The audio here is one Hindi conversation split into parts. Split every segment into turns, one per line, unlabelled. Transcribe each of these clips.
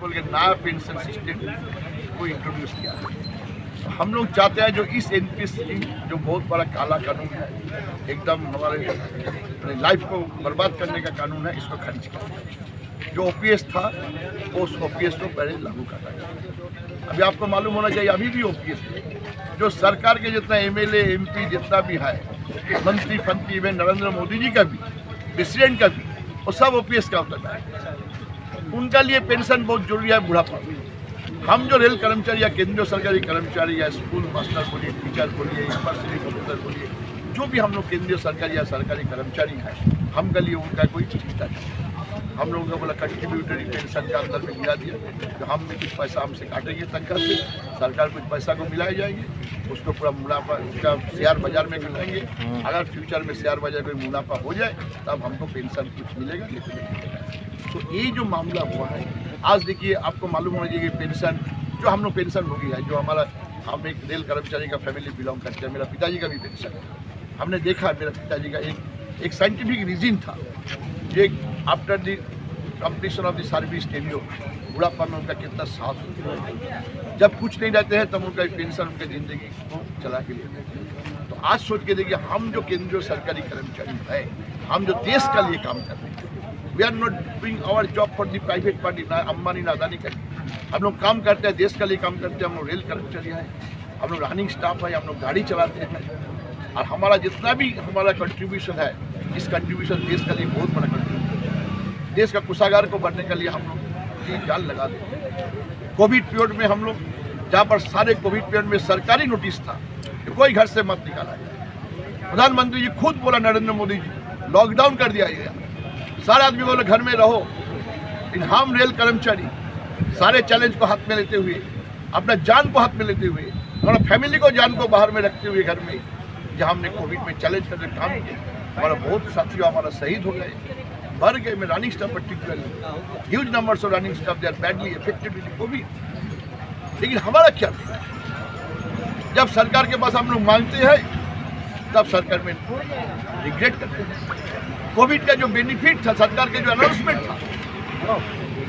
बोल के नया पेंशन सिस्टम को इंट्रोड्यूस किया है। तो हम लोग चाहते हैं जो इस एनपीएस स्कीम जो बहुत बड़ा काला कानून है, एकदम हमारे लाइफ को बर्बाद करने का कानून है, इसको खारिज किया जाए। जो ओपीएस था वो उस ओपीएस को पहले लागू करना चाहिए। अभी आपको मालूम होना चाहिए अभी भी ओपीएस जो सरकार के जितना एमएलए एमपी जितना भी है, मंत्री फंत्री, इवन नरेंद्र मोदी जी का भी, प्रेसिडेंट का भी, वो सब ओपीएस का होता है। उनका लिए पेंशन बहुत जरूरी है बुढ़ापा में। हम जो रेल कर्मचारी या केंद्रीय सरकारी कर्मचारी या स्कूल मास्टर बोलिए, टीचर बोलिए, यूनिवर्सिटी प्रोफेसर बोलिए, जो भी हम लोग केंद्रीय सरकारी या सरकारी कर्मचारी हैं, हमका लिए उनका कोई चिंता नहीं। हम लोगों को बोला कंट्रीब्यूटरी पेंशन के अंदर में गिरा दिया, तो हम भी कुछ पैसा हमसे काटेंगे तनख्वाह से, सरकार कुछ पैसा को मिलाए जाएंगे, उसको पूरा मुनाफा उसका शेयर बाजार में करेंगे। अगर फ्यूचर में शेयर बाजार में मुनाफा हो जाए तब हमको पेंशन कुछ मिलेगा, नहीं। तो ये जो मामला हुआ है आज, देखिए आपको मालूम होना चाहिए पेंशन जो हम लोग पेंशन होगी है, जो हमारा हम एक रेल कर्मचारी का फैमिली बिलोंग करते हैं, मेरा पिताजी का भी पेंशन है। हमने देखा मेरा पिताजी का एक साइंटिफिक रीजन था, ये after the completion of the service tenure, बुढ़ापा में उनका कितना साथ होता है। जब कुछ नहीं रहते हैं तब उनका पेंशन उनकी ज़िंदगी को चला के लिए देते हैं। तो आज सोच के देखिए, हम जो केंद्रीय सरकारी कर्मचारी है, हम जो देश का लिए काम कर रहे हैं, we are not doing our job for the private party, ना अंबानी ना अदानी करके हम लोग काम करते हैं, देश का लिए काम करते हैं। हम लोग रेल कर्मचारी हैं, हम लोग रनिंग स्टाफ है, हम लोग गाड़ी चलाते हैं, और हमारा जितना भी हमारा कंट्रीब्यूशन है, इस कंट्रीब्यूशन देश का लिए बहुत बड़ा कंट्रीब्यूशन है। देश का कोषागार को बढ़ने के लिए हम लोग जी जान लगा देते हैं। कोविड पीरियड में हम लोग जहाँ पर सारे कोविड पीरियड में सरकारी नोटिस था कि कोई घर से मत निकाला जाए, प्रधानमंत्री जी खुद बोला, नरेंद्र मोदी जी, लॉकडाउन कर दिया गया, सारे आदमी बोले घर में रहो। लेकिन हम रेल कर्मचारी सारे चैलेंज को हाथ में लेते हुए, अपना जान को हाथ में लेते हुए, हमारा फैमिली को जान को बाहर में रखते हुए घर में, जहाँ हमने कोविड में चैलेंज करके काम किया, हमारा बहुत साथियों हमारा शहीद हो गए, मर गए। में running staff particularly huge numbers of running staff they are badly affected with Covid. लेकिन हमारा क्या, जब सरकार के पास हम लोग मांगते हैं तब सरकार में रिग्रेट करते हैं। कोविड का जो बेनिफिट था, सरकार के जो अनाउंसमेंट था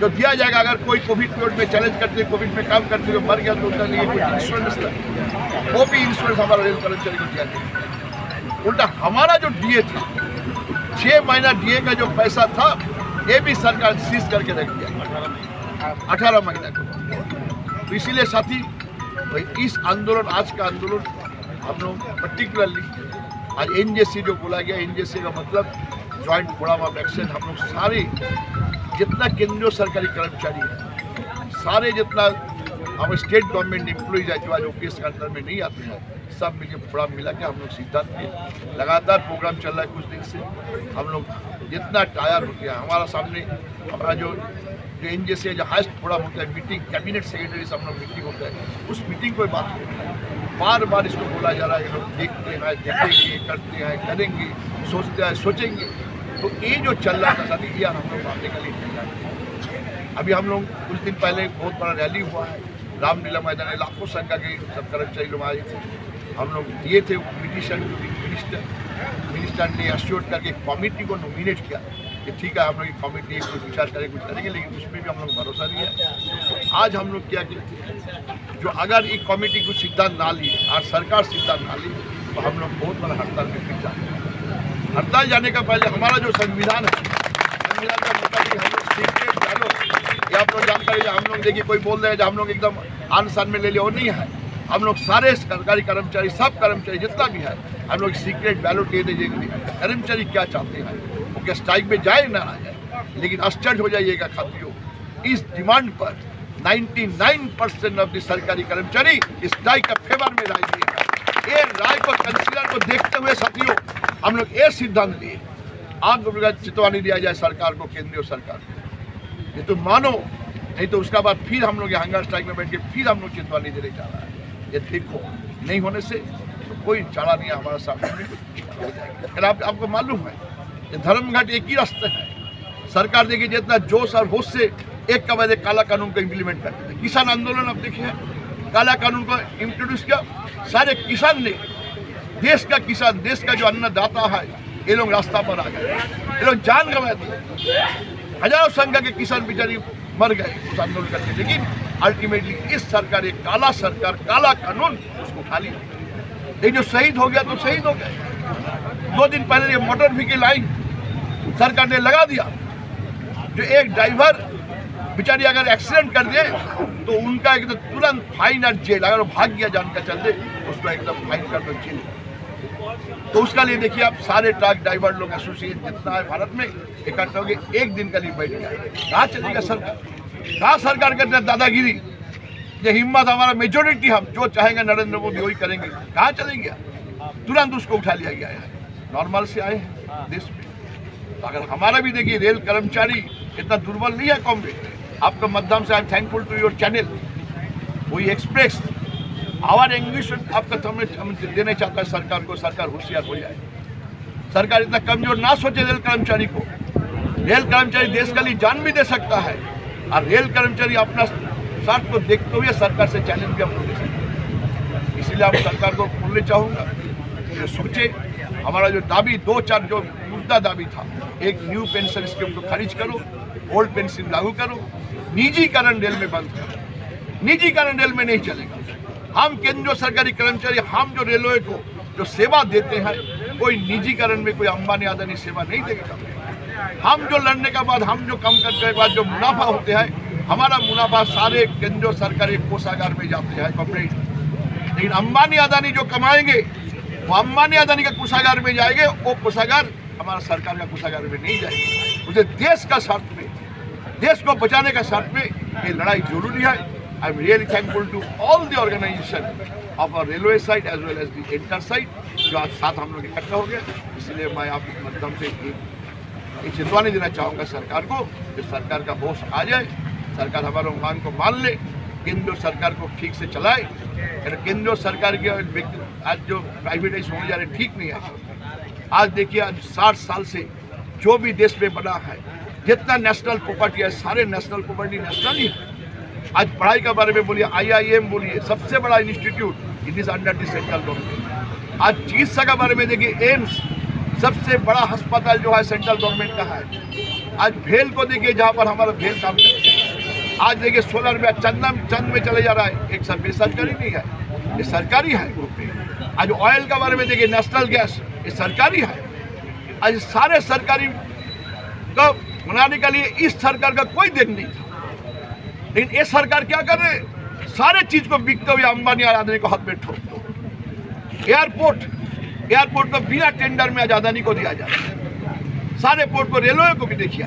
जो दिया जाएगा, अगर कोई कोविड पीरियड में चैलेंज करते, कोविड में काम करते हुए मर गया तो उसका लिए कुछ इंश्योरेंस था, वो भी इंश्योरेंस हमारा रेल कर्मचारी को दिया गया। उल्टा हमारा जो डीए था, 6 महीना डीए का जो पैसा था, ये भी सरकार सीज करके रख दिया 18 महीना को। तो इसीलिए साथी, इस आंदोलन, आज का आंदोलन हम लोग पर्टिकुलरली आज एनजेसी जो बोला गया, एनजेसी का मतलब जॉइंट फोरम ऑफ एक्शन, हम लोग सारे जितना केंद्रीय सरकारी कर्मचारी है, सारे जितना हमारे स्टेट गवर्नमेंट एम्प्लॉइज है जो आज ओपीएस के अंदर में नहीं आते हैं, सब मिलकर फोरम मिला के हम लोग सिद्धांत के लगातार प्रोग्राम चल रहा है। कुछ दिन से हम लोग जितना टायर हो गया, हमारा सामने हमारा जो एनजेसी जो हाईएस्ट फोरम होता है, मीटिंग कैबिनेट सेक्रेटरी से हम लोग मीटिंग होता है, उस मीटिंग को बात होता है, बार बार इसको बोला जा रहा है कि लोग देखते हैं, देखेंगे, करते हैं, करेंगे, सोचते हैं, सोचेंगे। तो ये जो चल रहा था साथी, ये हम लोग मानने के लिए तैयार हैं। अभी हम लोग कुछ दिन पहले बहुत बड़ा रैली हुआ है रामलीला मैदान, लाखों संख्या के सब कर्मचारी लोग आए थे, हम लोग दिए थे पिटीशन, मिनिस्टर ने एश्योर करके कमेटी को नॉमिनेट किया कि ठीक है हम लोग कमेटी कुछ विचार करें, कुछ करेंगे, लेकिन उसमें भी हम लोग भरोसा दिया। तो आज हम लोग क्या किया, जो अगर ये कमेटी कुछ सिद्धांत ना ली और सरकार सिद्धांत ना ली तो हम लोग बहुत बड़ा हड़ताल में फिर जाते हैं। हड़ताल जाने का पहले हमारा जो संविधान है, संविधान का मुताबिक हम लोग सीक्रेट डायलॉग, ये आप लोग जानकारी, हम लोग देखिए कोई बोल रहे हैं जो हम लोग एकदम आन शान में ले लिया, वो नहीं है। हम लोग सारे सरकारी कर्मचारी, सब कर्मचारी जितना भी है, हम लोग सीक्रेट बैलेट दे दीजिएगा कर्मचारी क्या चाहते हैं, वो क्या स्ट्राइक में जाए ना आ जाए, लेकिन आश्चर्य हो जाइएगा साथियों, इस डिमांड पर 99% ऑफ द सरकारी कर्मचारी स्ट्राइक का फेवर में राय दिएगा। ये राय को कंसीडर को देखते हुए साथियों हम लोग ये सिद्धांत लिए आग चितवानी दिया जाए सरकार को, केंद्रीय सरकार को, ये तो मानो, नहीं तो उसका बाद फिर हम लोग हंगर स्ट्राइक में बैठ के फिर हम लोग चितवानी देने जा रहा है। ये देखो, नहीं होने से तो कोई चारा नहीं है हमारा सामने हो जाएगा। फिर आपको मालूम है ये धर्मघट एक ही रास्ता है। सरकार देखिए जितना जोश और होश से एक का बाद काला कानून को इम्प्लीमेंट करते थे। किसान आंदोलन अब देखिए, काला कानून को इंट्रोड्यूस किया, सारे किसान ने, देश का किसान, देश का जो अन्नदाता है, ये लोग रास्ता पर आ गए, ये लोग जान गंवा दिए। हजारों संख्या के किसान बेचारी मर गए उस आंदोलन करके, लेकिन अल्टीमेटली इस सरकार, एक काला सरकार, काला कानून उसको उठा लिया। ये जो शहीद हो गया तो शहीद हो गया। 2 दिन पहले ये मोटर व्हीकल लाइन सरकार ने लगा दिया, जो एक ड्राइवर बेचारी अगर एक्सीडेंट कर दे तो उनका एकदम तुरंत फाइन और जेल, अगर वो भाग गया जान का चलते उसको एकदम फाइन कर दो, जेल। तो उसका लिए देखिए आप सारे ट्रक ड्राइवर लोग एसोसिएशन जितना है भारत में इकट्ठा हो गए, एक दिन का लिए बैठ गया। कहाँ चलेगा सरकार? कहाँ सरकार करते हैं दादागिरी? ये हिम्मत हमारा मेजोरिटी, हम जो चाहेंगे नरेंद्र मोदी वही करेंगे, कहाँ चलेंगे? तुरंत उसको उठा लिया गया है। नॉर्मल से आए हैं देश में, तो अगर हमारा भी देखिए रेल कर्मचारी इतना दुर्बल नहीं है कॉमरेड। आपका माध्यम से I am thankful to your channel, वही एक्सप्रेस आवर इंग्लिश आपका हम देना चाहता है सरकार को, सरकार होशियार हो जाए। सरकार इतना कमजोर ना सोचे रेल कर्मचारी को। रेल कर्मचारी देश के लिए जान भी दे सकता है, और रेल कर्मचारी अपना स्वार्थ को देखते हुए सरकार से चैलेंज भी हम लोग दे सकते हैं। इसलिए आप सरकार को बोलना चाहूँगा कि सोचे, हमारा जो दाबी 2-4 जो मुद्दा दाबी था, एक न्यू पेंशन स्कीम को खारिज करो, ओल्ड पेंशन लागू करो, निजीकरण रेल में बंद करो। निजीकरण रेल में नहीं चलेगा। हम केंद्रीय सरकारी कर्मचारी, हम जो रेलवे को जो सेवा देते हैं, कोई निजीकरण में कोई अंबानी अदानी सेवा नहीं देगा। हम जो लड़ने के बाद, हम जो कम करने के बाद जो मुनाफा होते हैं, हमारा मुनाफा सारे केंद्रीय सरकारी कोषागार में जाते हैं कॉर्पोरेट। लेकिन अंबानी अदानी जो कमाएंगे वो अंबानी अदानी का कोषागार में जाएंगे, वो कोषागार हमारा सरकार का कोषागार में नहीं जाएगा। उसे देश का स्वार्थ में, देश को बचाने का स्वार्थ में ये लड़ाई जरूरी है। I am really thankful to all the organisation of our railway side as well as the inter side, जो आज साथ हम लोग इकट्ठा हो गए। इसलिए मैं आपके माध्यम से एक चेतावनी देना चाहूँगा सरकार को कि सरकार का होश आ जाए, सरकार हमारे मांग को मान ले, केंद्र सरकार को ठीक से चलाए। केंद्र सरकार के आज जो प्राइवेटाइज होने जा रहे ठीक नहीं है। आज देखिए, आज 60 साल से जो भी देश में बना है, जितना नेशनल प्रॉपर्टी है, सारे नेशनल प्रॉपर्टी नेशनल ही है। आज पढ़ाई के बारे में बोलिए, IIM बोलिए, सबसे बड़ा institute it is under the central government. आज चिकित्सा के बारे में देखिए, एम्स सबसे बड़ा अस्पताल जो है सेंट्रल गवर्नमेंट का है। आज भेल को देखिए, जहाँ पर हमारा भेल काम करते हैं। आज देखिए सोलर में चंद में चले जा रहा है, एक सब बेसरकारी नहीं है, ये सरकारी है ग्रुप में। आज ऑयल के बारे में देखिए, नेशनल गैस, ये सरकारी है। आज सारे सरकारी को बनाने के लिए इस सरकार का कोई देन नहीं था, लेकिन ये सरकार क्या कर रहे हैं? सारे चीज को बिकते हुए अंबानी अदानी को हाथ में ठोक दो। एयरपोर्ट को बिना टेंडर में आज अदानी को दिया जाए, सारे पोर्ट को रेलवे को भी देखिए।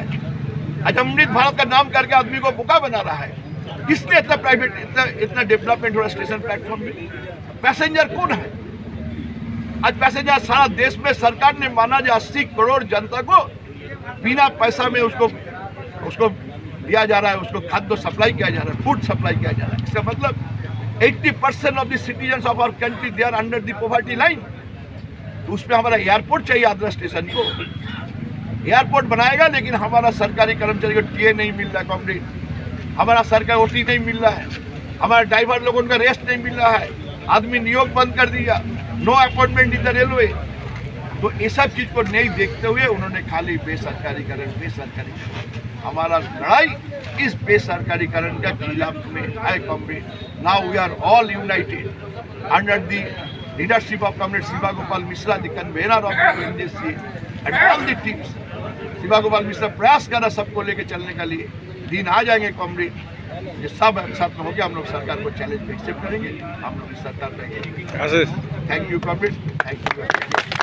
आज अमृत भारत का नाम करके आदमी को बोका बना रहा है। किसने इतना प्राइवेट, इतना डेवलपमेंट हो रहा है स्टेशन प्लेटफॉर्म में? पैसेंजर कौन है? आज पैसेंजर सारा देश में सरकार ने माना जो 80 करोड़ जनता को बिना पैसा में उसको दिया जा रहा है, उसको खाद्य सप्लाई किया जा रहा है, फूड सप्लाई किया जा रहा है। इसका मतलब 80% of the citizens of our country they are under the poverty line. तो उसमें हमारा एयरपोर्ट चाहिए, आगरा स्टेशन को एयरपोर्ट बनाएगा, लेकिन हमारा सरकारी कर्मचारी को टीए नहीं मिल रहा, कॉम्रेड, हमारा सरकारी ओटी नहीं मिल रहा है, हमारे ड्राइवर लोगों का रेस्ट नहीं मिल रहा है, आदमी नियोग बंद कर दिया, no appointment in the railway. तो ये सब चीज को नहीं देखते हुए उन्होंने खाली बेसरकारीकरण। हमारा लड़ाई इस बेसरकारीकरण के खिलाफ में है comrade. Now we are all united under the leadership of comrade Shiva Gopal Mishra, the convener of NJC and all the teams. Shiva Gopal Mishra प्रयास कर रहा सबको लेके चलने के लिए। दिन आ जाएंगे कॉम्रेड, ये सब एक साथ में हो गया, हम लोग सरकार को चैलेंज में एक्सेप्ट करेंगे, हम लोग इस सरकार में। Thank you comrade, thank you.